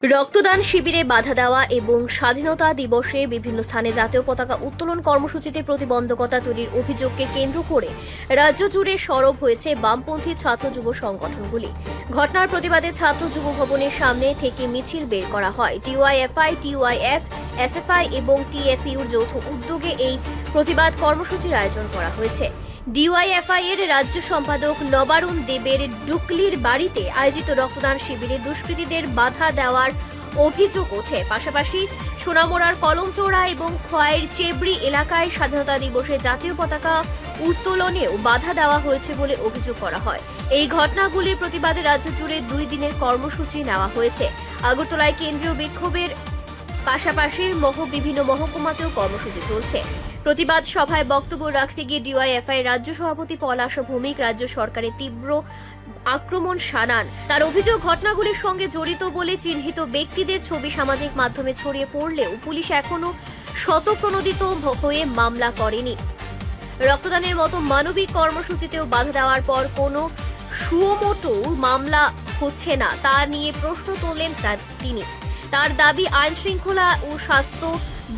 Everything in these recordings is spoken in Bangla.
রক্তদান শিবিরে বাধা দেওয়া এবং স্বাধীনতা দিবসে বিভিন্ন স্থানে জাতীয় পতাকা উত্তোলন কর্মসূচিতে প্রতিবন্ধকতা তৈরির অভিযোগকে কেন্দ্র করে রাজ্য জুড়ে সরব হয়েছে বামপন্থী ছাত্র যুব সংগঠনগুলি। ঘটনার প্রতিবাদে ছাত্র যুব ভবনের সামনে থেকে মিছিল বের করা হয়। টিওয়াইএফআই, টিওয়াইএফ, এসএফআই এবং টিএসইউর যৌথ উদ্যোগে এই প্রতিবাদ কর্মসূচির আয়োজন করা হয়েছে। ডিওয়াইএফআই এর রাজ্য সম্পাদক নবারুণ দেবের ডুকলির বাড়িতে আয়োজিত রক্তদান শিবিরে দুষ্কৃতীদের বাধা দেওয়ার অভিযোগ ওঠে। পাশাপাশি সোনামুড়ার কলমচৌড়া এবং খোয়াইয়ের চেবড়ি এলাকায় স্বাধীনতা দিবসে জাতীয় পতাকা উত্তোলনেও বাধা দেওয়া হয়েছে বলে অভিযোগ করা হয়। এই ঘটনাগুলির প্রতিবাদে রাজ্য জুড়ে 2 দিনের কর্মসূচি নেওয়া হয়েছে। আগরতলায় কেন্দ্রীয় বিক্ষোভের পাশাপাশি বিভিন্ন মহকুমাতেও কর্মসূচি চলছে। প্রতিবাদ সভায় বক্তব্য রাখতে গিয়ে ডিওয়াইএফআই রাজ্য সভাপতি পলাশ ভৌমিক রাজ্য সরকারের তীব্র আক্রমণ শানান। তার অভিযোগ, ঘটনাগুলির সঙ্গে জড়িত বলে চিহ্নিত ব্যক্তিদের ছবি সামাজিক মাধ্যমে ছড়িয়ে পড়লেও পুলিশ এখনো শতপ্রণোদিত হয়ে মামলা করেনি। রক্তদানের মতো মানবিক কর্মসূচিতেও বাধা দেওয়ার পর কোনো সুমোটো মামলা হচ্ছে না, তা নিয়ে প্রশ্ন তোলেন তিনি। তার দাবি, আইন শৃঙ্খলা ও স্বাস্থ্য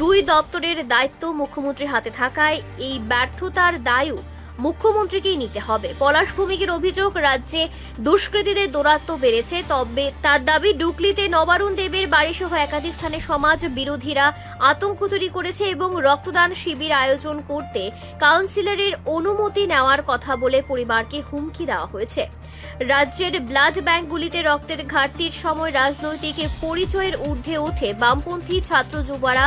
2 দপ্তরের দায়িত্ব মুখ্যমন্ত্রীর হাতে থাকায় এই ব্যর্থতার দায়ও মুখ্যমন্ত্রীকেই নিতে হবে। পলাশ ভৌমিকের অভিযোগ, রাজ্যে দুষ্কৃতীদের দৌরাত্ম্য বেড়েছে। তবে তার দাবি, ডুকলিতে নবারুণ দেবের বাড়িসহ একাধিক স্থানে সমাজ বিরোধীরা আতঙ্ক তৈরি করেছে এবং রক্তদান শিবির আয়োজন করতে কাউন্সিলরের অনুমতি নেওয়ার কথা বলে পরিবারকে হুমকি দেওয়া হয়েছে। রাজ্যের ব্লাড ব্যাংকগুলিতে রক্তের ঘাটতির সময় রাজনৈতিক পরিচয়ের ঊর্ধ্বে ওঠে বামপন্থী ছাত্র যুবরা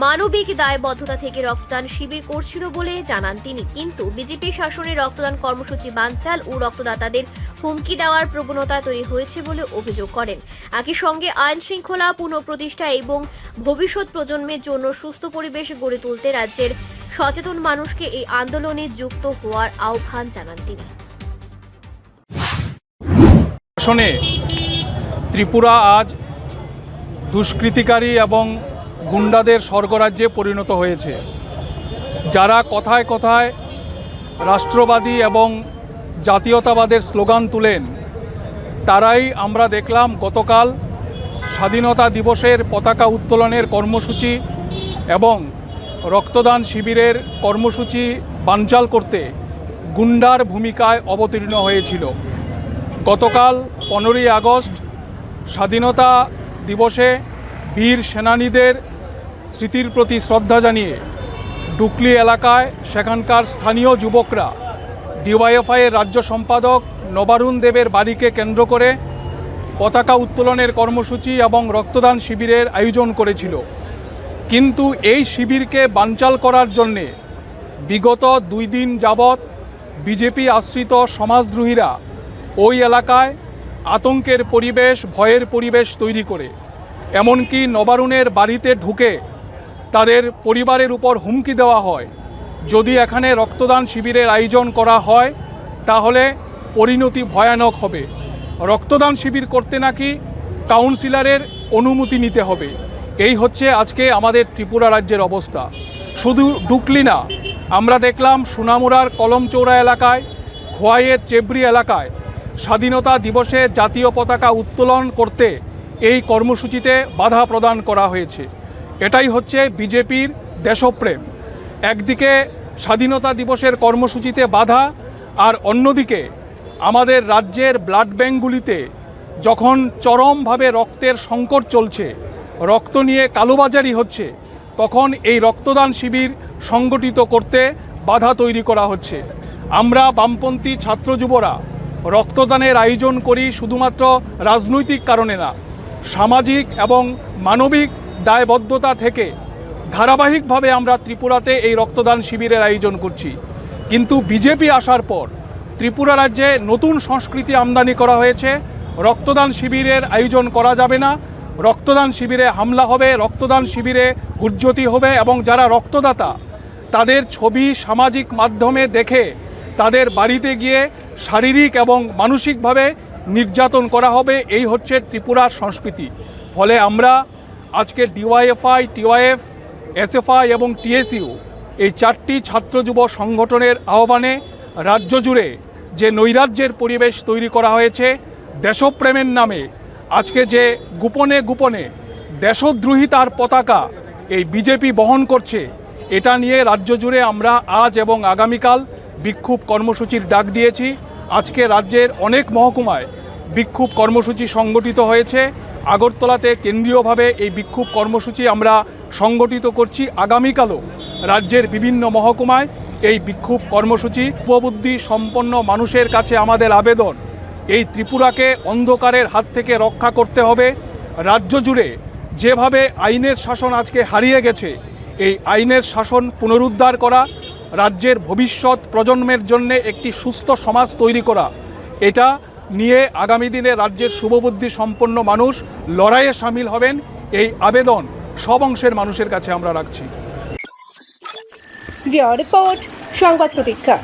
মানবিক দায়বদ্ধতা থেকে রক্তদান শিবির করছিল বলে জানান তিনি। কিন্তু বিজেপি শাসনে রক্তদান কর্মসূচি বানচাল ও রক্তদাতাদের হুমকি দেওয়ার প্রবণতা তৈরি হয়েছে বলে অভিযোগ করেন। একই সঙ্গে আইন শৃঙ্খলা পুনঃপ্রতিষ্ঠা এবং ভবিষ্যৎ প্রজন্মের জন্য সুস্থ পরিবেশ গড়ে তুলতে রাজ্যের সচেতন মানুষকে এই আন্দোলনে যুক্ত হওয়ার আহ্বান জানান তিনি। শাসনে ত্রিপুরা আজ দুষ্কৃতিকারী এবং গুন্ডাদের স্বর্গরাজ্যে পরিণত হয়েছে। যারা কথায় কথায় রাষ্ট্রবাদী এবং জাতীয়তাবাদের স্লোগান তুলেন, তারাই আমরা দেখলাম গতকাল স্বাধীনতা দিবসের পতাকা উত্তোলনের কর্মসূচি এবং রক্তদান শিবিরের কর্মসূচি বানচাল করতে গুন্ডার ভূমিকায় অবতীর্ণ হয়েছিল। গতকাল 15ই আগস্ট স্বাধীনতা দিবসে বীর সেনানীদের স্মৃতির প্রতি শ্রদ্ধা জানিয়ে ডুকলি এলাকায় সেখানকার স্থানীয় যুবকরা ডিওয়াইএফআইয়ের রাজ্য সম্পাদক নবারুণ দেবের বাড়িকে কেন্দ্র করে পতাকা উত্তোলনের কর্মসূচি এবং রক্তদান শিবিরের আয়োজন করেছিল। কিন্তু এই শিবিরকে বানচাল করার জন্যে বিগত 2 দিন যাবৎ বিজেপি আশ্রিত সমাজদ্রোহীরা ওই এলাকায় আতঙ্কের পরিবেশ, ভয়ের পরিবেশ তৈরি করে এমনকি নবারুণের বাড়িতে ঢুকে তাদের পরিবারের উপর হুমকি দেওয়া হয়, যদি এখানে রক্তদান শিবিরের আয়োজন করা হয় তাহলে পরিণতি ভয়ানক হবে। রক্তদান শিবির করতে নাকি কাউন্সিলরের অনুমতি নিতে হবে। এই হচ্ছে আজকে আমাদের ত্রিপুরা রাজ্যের অবস্থা। শুধু ডুকলি না, আমরা দেখলাম সোনামুড়ার কলমচৌড়া এলাকায়, খোয়াইয়ের চেবড়ি এলাকায় স্বাধীনতা দিবসে জাতীয় পতাকা উত্তোলন করতে এই কর্মসূচিতে বাধা প্রদান করা হয়েছে। এটাই হচ্ছে বিজেপির দেশপ্রেম। একদিকে স্বাধীনতা দিবসের কর্মসূচিতে বাধা, আর অন্যদিকে আমাদের রাজ্যের ব্লাড ব্যাংকগুলিতে যখন চরমভাবে রক্তের সংকট চলছে, রক্ত নিয়ে কালোবাজারি হচ্ছে, তখন এই রক্তদান শিবির সংগঠিত করতে বাধা তৈরি করা হচ্ছে। আমরা বামপন্থী ছাত্র যুবরা রক্তদানের আয়োজন করি শুধুমাত্র রাজনৈতিক কারণে না, সামাজিক এবং মানবিক দায়বদ্ধতা থেকে ধারাবাহিকভাবে আমরা ত্রিপুরাতে এই রক্তদান শিবিরের আয়োজন করছি। কিন্তু বিজেপি আসার পর ত্রিপুরা রাজ্যে নতুন সংস্কৃতি আমদানি করা হয়েছে। রক্তদান শিবিরের আয়োজন করা যাবে না, রক্তদান শিবিরে হামলা হবে, রক্তদান শিবিরে হুজ্জতি হবে এবং যারা রক্তদাতা তাদের ছবি সামাজিক মাধ্যমে দেখে তাদের বাড়িতে গিয়ে শারীরিক এবং মানসিকভাবে নির্যাতন করা হবে। এই হচ্ছে ত্রিপুরার সংস্কৃতি। ফলে আমরা আজকে ডিওয়াইএফআই, টিওয়াইএফ, এসএফআই এবং টিএসইউ এই 4টি ছাত্র যুব সংগঠনের আহ্বানে রাজ্য জুড়ে যে নৈরাজ্যের পরিবেশ তৈরি করা হয়েছে, দেশপ্রেমের নামে আজকে যে গোপনে গোপনে দেশদ্রোহিতার পতাকা এই বিজেপি বহন করছে, এটা নিয়ে রাজ্য জুড়ে আমরা আজ এবং আগামীকাল বিক্ষোভ কর্মসূচির ডাক দিয়েছি। আজকে রাজ্যের অনেক মহকুমায় বিক্ষোভ কর্মসূচি সংগঠিত হয়েছে। আগরতলাতে কেন্দ্রীয়ভাবে এই বিক্ষোভ কর্মসূচি আমরা সংগঠিত করছি। আগামীকালও রাজ্যের বিভিন্ন মহকুমায় এই বিক্ষোভ কর্মসূচি। শুভবুদ্ধি সম্পন্ন মানুষের কাছে আমাদের আবেদন, এই ত্রিপুরাকে অন্ধকারের হাত থেকে রক্ষা করতে হবে। রাজ্য জুড়ে যেভাবে আইনের শাসন আজকে হারিয়ে গেছে, এই আইনের শাসন পুনরুদ্ধার করা, রাজ্যের ভবিষ্যৎ প্রজন্মের জন্য একটি সুস্থ সমাজ তৈরি করা, এটা নিয়ে আগামী দিনে রাজ্যের শুভবুদ্ধি সম্পন্ন মানুষ লড়াইয়ে সামিল হবেন। এই আবেদন সব অংশের মানুষের কাছে আমরা রাখছি। রিপোর্ট সংবাদ প্রতীক্ষা।